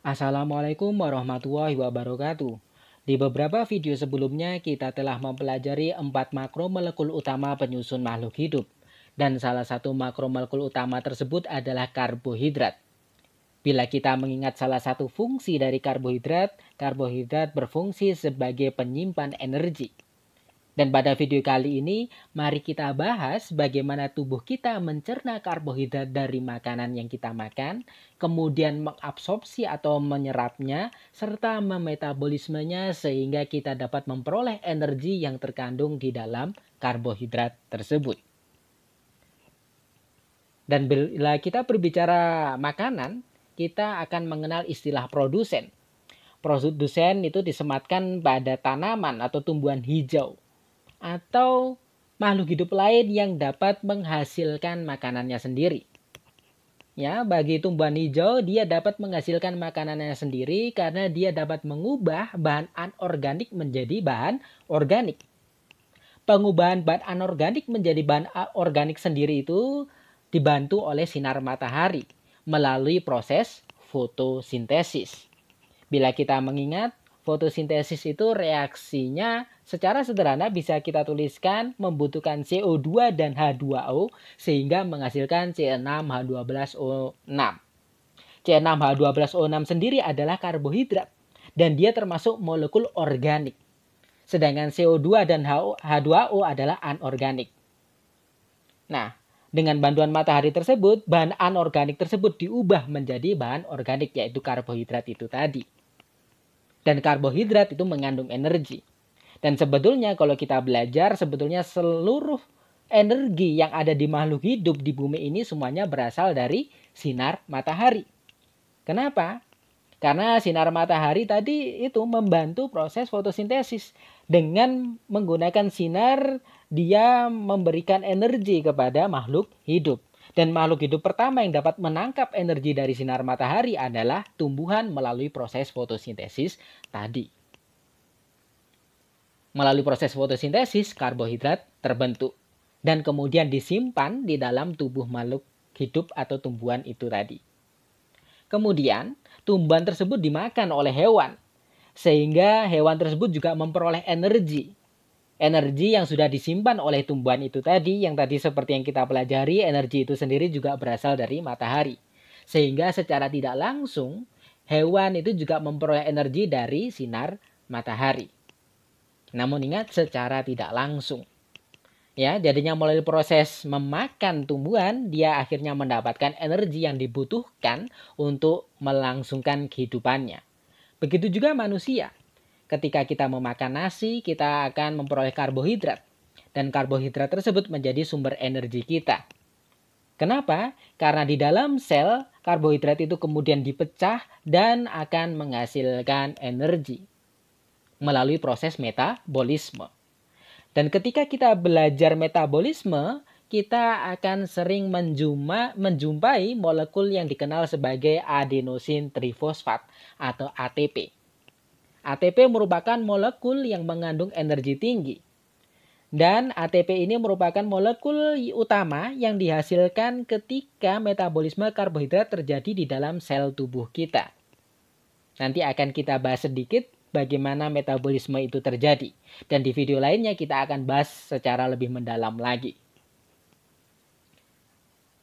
Assalamualaikum warahmatullahi wabarakatuh. Di beberapa video sebelumnya kita telah mempelajari 4 makromolekul utama penyusun makhluk hidup. Dan salah satu makromolekul utama tersebut adalah karbohidrat. Bila kita mengingat salah satu fungsi dari karbohidrat, karbohidrat berfungsi sebagai penyimpan energi. Dan pada video kali ini, mari kita bahas bagaimana tubuh kita mencerna karbohidrat dari makanan yang kita makan, kemudian mengabsorpsi atau menyerapnya, serta memetabolismenya sehingga kita dapat memperoleh energi yang terkandung di dalam karbohidrat tersebut. Dan bila kita berbicara makanan, kita akan mengenal istilah produsen. Produsen itu disematkan pada tanaman atau tumbuhan hijau atau makhluk hidup lain yang dapat menghasilkan makanannya sendiri. Ya, bagi tumbuhan hijau dia dapat menghasilkan makanannya sendiri karena dia dapat mengubah bahan anorganik menjadi bahan organik. Pengubahan bahan anorganik menjadi bahan organik sendiri itu dibantu oleh sinar matahari melalui proses fotosintesis. Bila kita mengingat, fotosintesis itu reaksinya secara sederhana bisa kita tuliskan membutuhkan CO2 dan H2O sehingga menghasilkan C6H12O6. C6H12O6 sendiri adalah karbohidrat dan dia termasuk molekul organik. Sedangkan CO2 dan H2O adalah anorganik. Nah, dengan bantuan matahari tersebut, bahan anorganik tersebut diubah menjadi bahan organik yaitu karbohidrat itu tadi. Dan karbohidrat itu mengandung energi. Dan sebetulnya kalau kita belajar, sebetulnya seluruh energi yang ada di makhluk hidup di bumi ini semuanya berasal dari sinar matahari. Kenapa? Karena sinar matahari tadi itu membantu proses fotosintesis. Dengan menggunakan sinar, dia memberikan energi kepada makhluk hidup. Dan makhluk hidup pertama yang dapat menangkap energi dari sinar matahari adalah tumbuhan melalui proses fotosintesis tadi. Melalui proses fotosintesis, karbohidrat terbentuk dan kemudian disimpan di dalam tubuh makhluk hidup atau tumbuhan itu tadi. Kemudian, tumbuhan tersebut dimakan oleh hewan, sehingga hewan tersebut juga memperoleh energi. Energi yang sudah disimpan oleh tumbuhan itu tadi, yang tadi seperti yang kita pelajari, energi itu sendiri juga berasal dari matahari. Sehingga secara tidak langsung, hewan itu juga memperoleh energi dari sinar matahari. Namun ingat, secara tidak langsung. Ya, jadinya melalui proses memakan tumbuhan, dia akhirnya mendapatkan energi yang dibutuhkan untuk melangsungkan kehidupannya. Begitu juga manusia. Ketika kita memakan nasi, kita akan memperoleh karbohidrat. Dan karbohidrat tersebut menjadi sumber energi kita. Kenapa? Karena di dalam sel, karbohidrat itu kemudian dipecah dan akan menghasilkan energi melalui proses metabolisme. Dan ketika kita belajar metabolisme, kita akan sering menjumpai molekul yang dikenal sebagai adenosin trifosfat atau ATP. ATP merupakan molekul yang mengandung energi tinggi. Dan ATP ini merupakan molekul utama yang dihasilkan ketika metabolisme karbohidrat terjadi di dalam sel tubuh kita. Nanti akan kita bahas sedikit bagaimana metabolisme itu terjadi. Dan di video lainnya kita akan bahas secara lebih mendalam lagi.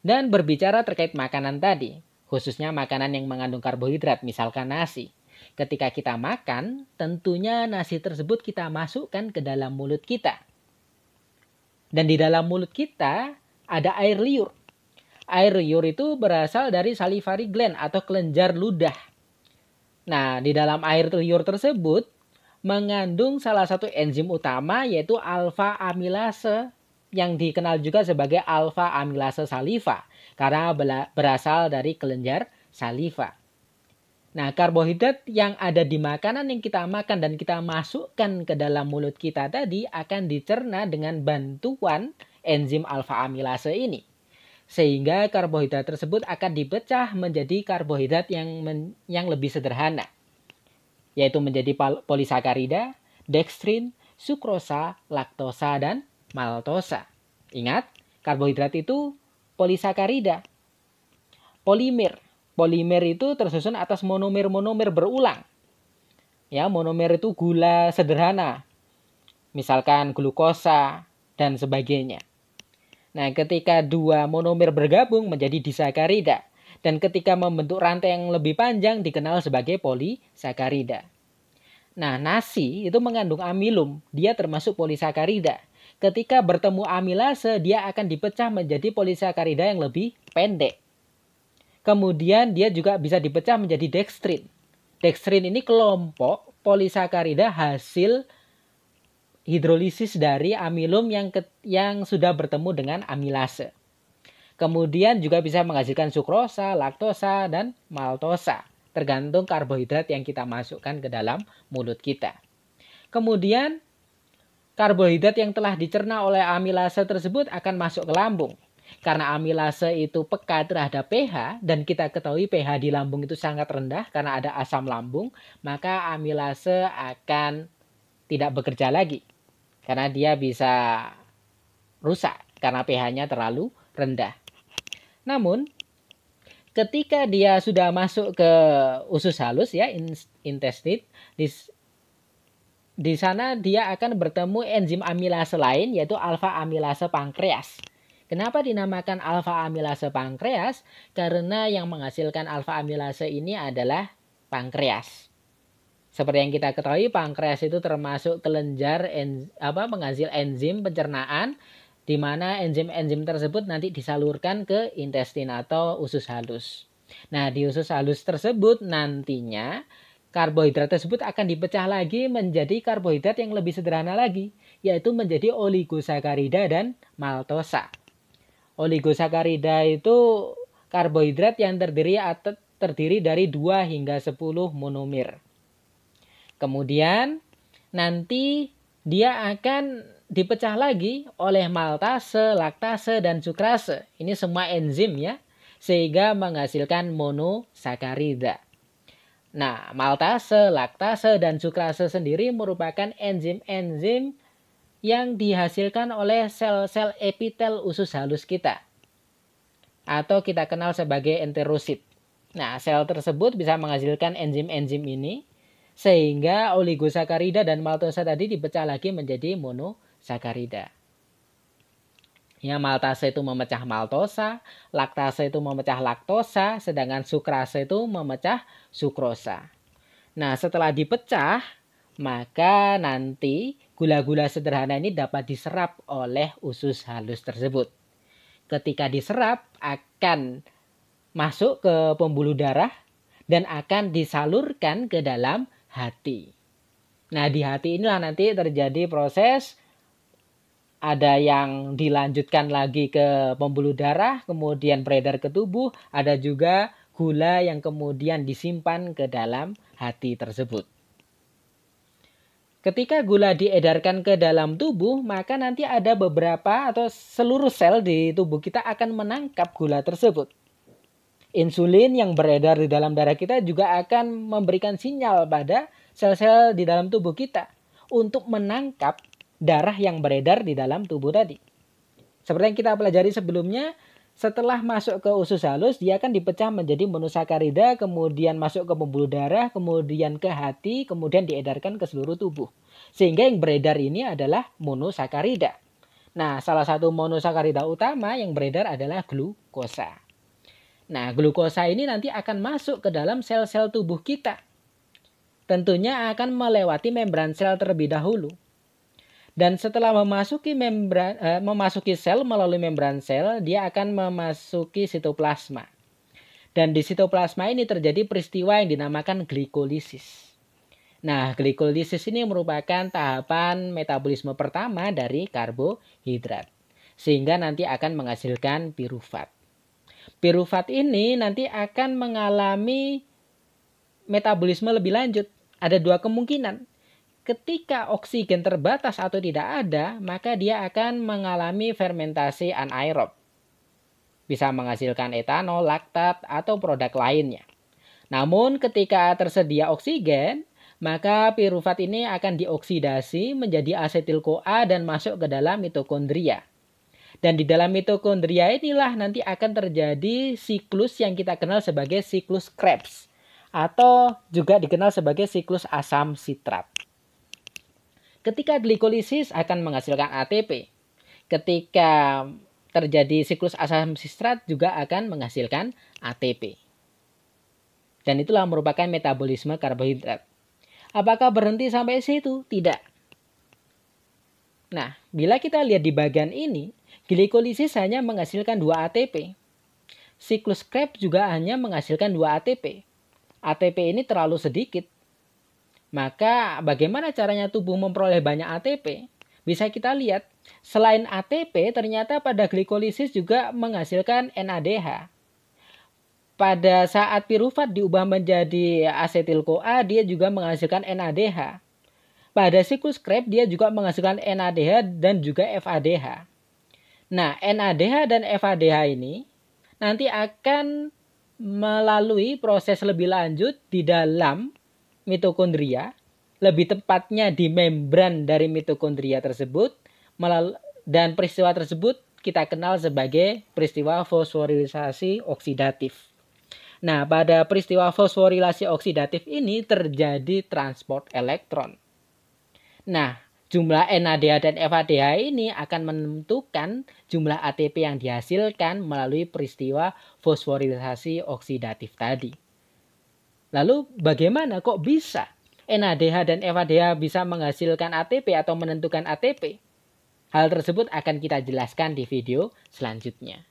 Dan berbicara terkait makanan tadi, khususnya makanan yang mengandung karbohidrat, misalkan nasi. Ketika kita makan, tentunya nasi tersebut kita masukkan ke dalam mulut kita. Dan di dalam mulut kita ada air liur. Air liur itu berasal dari salivary gland atau kelenjar ludah. Nah, di dalam air liur tersebut mengandung salah satu enzim utama yaitu alfa amilase yang dikenal juga sebagai alfa amilase saliva karena berasal dari kelenjar saliva. Nah, karbohidrat yang ada di makanan yang kita makan dan kita masukkan ke dalam mulut kita tadi akan dicerna dengan bantuan enzim alfa amilase ini. Sehingga karbohidrat tersebut akan dipecah menjadi karbohidrat yang lebih sederhana. Yaitu menjadi polisakarida, dekstrin, sukrosa, laktosa, dan maltosa. Ingat, karbohidrat itu polisakarida, polimer. polimer itu tersusun atas monomer-monomer berulang. Ya, monomer itu gula sederhana. Misalkan glukosa dan sebagainya. Nah, ketika dua monomer bergabung menjadi disakarida. Dan ketika membentuk rantai yang lebih panjang dikenal sebagai polisakarida. Nah, nasi itu mengandung amilum. Dia termasuk polisakarida. Ketika bertemu amilase, dia akan dipecah menjadi polisakarida yang lebih pendek. Kemudian dia juga bisa dipecah menjadi dekstrin. Dekstrin ini kelompok polisakarida hasil hidrolisis dari amilum yang sudah bertemu dengan amilase. Kemudian juga bisa menghasilkan sukrosa, laktosa, dan maltosa. Tergantung karbohidrat yang kita masukkan ke dalam mulut kita. Kemudian karbohidrat yang telah dicerna oleh amilase tersebut akan masuk ke lambung. Karena amilase itu peka terhadap pH dan kita ketahui pH di lambung itu sangat rendah karena ada asam lambung, maka amilase akan tidak bekerja lagi. Karena dia bisa rusak karena pH-nya terlalu rendah. Namun ketika dia sudah masuk ke usus halus ya, intestin, di sana dia akan bertemu enzim amilase lain yaitu alfa amilase pankreas. Kenapa dinamakan alfa amilase pankreas? Karena yang menghasilkan alfa amilase ini adalah pankreas. Seperti yang kita ketahui, pankreas itu termasuk kelenjar penghasil enzim pencernaan, di mana enzim-enzim tersebut nanti disalurkan ke intestin atau usus halus. Nah, di usus halus tersebut nantinya karbohidrat tersebut akan dipecah lagi menjadi karbohidrat yang lebih sederhana lagi, yaitu menjadi oligosakarida dan maltosa. Oligosakarida itu karbohidrat yang terdiri dari 2 hingga 10 monomer. Kemudian nanti dia akan dipecah lagi oleh maltase, laktase, dan sukrase. Ini semua enzim ya, sehingga menghasilkan monosakarida. Nah, maltase, laktase, dan sukrase sendiri merupakan enzim-enzim yang dihasilkan oleh sel-sel epitel usus halus kita. Atau kita kenal sebagai enterosit. Nah, sel tersebut bisa menghasilkan enzim-enzim ini, sehingga oligosakarida dan maltosa tadi dipecah lagi menjadi monosakarida. Ya, maltase itu memecah maltosa, laktase itu memecah laktosa, sedangkan sukrase itu memecah sukrosa. Nah, setelah dipecah, maka nanti gula-gula sederhana ini dapat diserap oleh usus halus tersebut. Ketika diserap, akan masuk ke pembuluh darah dan akan disalurkan ke dalam hati. Nah, di hati inilah nanti terjadi proses, ada yang dilanjutkan lagi ke pembuluh darah, kemudian beredar ke tubuh, ada juga gula yang kemudian disimpan ke dalam hati tersebut. Ketika gula diedarkan ke dalam tubuh, maka nanti ada beberapa atau seluruh sel di tubuh kita akan menangkap gula tersebut. Insulin yang beredar di dalam darah kita juga akan memberikan sinyal pada sel-sel di dalam tubuh kita untuk menangkap darah yang beredar di dalam tubuh tadi. Seperti yang kita pelajari sebelumnya, setelah masuk ke usus halus, dia akan dipecah menjadi monosakarida, kemudian masuk ke pembuluh darah, kemudian ke hati, kemudian diedarkan ke seluruh tubuh. Sehingga yang beredar ini adalah monosakarida. Nah, salah satu monosakarida utama yang beredar adalah glukosa. Nah, glukosa ini nanti akan masuk ke dalam sel-sel tubuh kita. Tentunya akan melewati membran sel terlebih dahulu. Dan setelah memasuki sel melalui membran sel, dia akan memasuki sitoplasma. Dan di sitoplasma ini terjadi peristiwa yang dinamakan glikolisis. Nah, glikolisis ini merupakan tahapan metabolisme pertama dari karbohidrat. Sehingga nanti akan menghasilkan pirufat. Pirufat ini nanti akan mengalami metabolisme lebih lanjut. Ada 2 kemungkinan. Ketika oksigen terbatas atau tidak ada, maka dia akan mengalami fermentasi anaerob. Bisa menghasilkan etanol, laktat, atau produk lainnya. Namun ketika tersedia oksigen, maka pirufat ini akan dioksidasi menjadi asetil-CoA dan masuk ke dalam mitokondria. Dan di dalam mitokondria inilah nanti akan terjadi siklus yang kita kenal sebagai siklus Krebs atau juga dikenal sebagai siklus asam sitrat. Ketika glikolisis akan menghasilkan ATP. Ketika terjadi siklus asam sitrat juga akan menghasilkan ATP. Dan itulah merupakan metabolisme karbohidrat. Apakah berhenti sampai situ? Tidak. Nah, bila kita lihat di bagian ini, glikolisis hanya menghasilkan 2 ATP. Siklus Krebs juga hanya menghasilkan 2 ATP. ATP ini terlalu sedikit. Maka bagaimana caranya tubuh memperoleh banyak ATP? Bisa kita lihat, selain ATP ternyata pada glikolisis juga menghasilkan NADH. Pada saat pirufat diubah menjadi asetil-CoA, dia juga menghasilkan NADH. Pada siklus Krebs dia juga menghasilkan NADH dan juga FADH. Nah, NADH dan FADH ini nanti akan melalui proses lebih lanjut di dalam mitokondria, lebih tepatnya di membran dari mitokondria tersebut, dan peristiwa tersebut kita kenal sebagai peristiwa fosforilisasi oksidatif. Nah, pada peristiwa fosforilasi oksidatif ini terjadi transport elektron. Nah, jumlah NADH dan FADH ini akan menentukan jumlah ATP yang dihasilkan melalui peristiwa fosforilisasi oksidatif tadi. Lalu bagaimana kok bisa NADH dan FADH bisa menghasilkan ATP atau menentukan ATP? Hal tersebut akan kita jelaskan di video selanjutnya.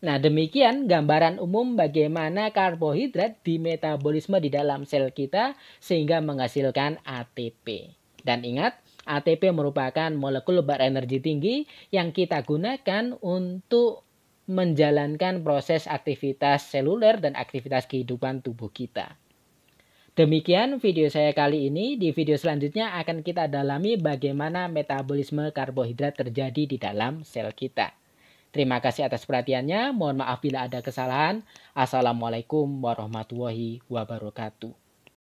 Nah, demikian gambaran umum bagaimana karbohidrat dimetabolisme di dalam sel kita sehingga menghasilkan ATP. Dan ingat, ATP merupakan molekul berenergi tinggi yang kita gunakan untuk menjalankan proses aktivitas seluler dan aktivitas kehidupan tubuh kita. Demikian video saya kali ini. Di video selanjutnya akan kita dalami bagaimana metabolisme karbohidrat terjadi di dalam sel kita. Terima kasih atas perhatiannya. Mohon maaf bila ada kesalahan. Assalamualaikum warahmatullahi wabarakatuh.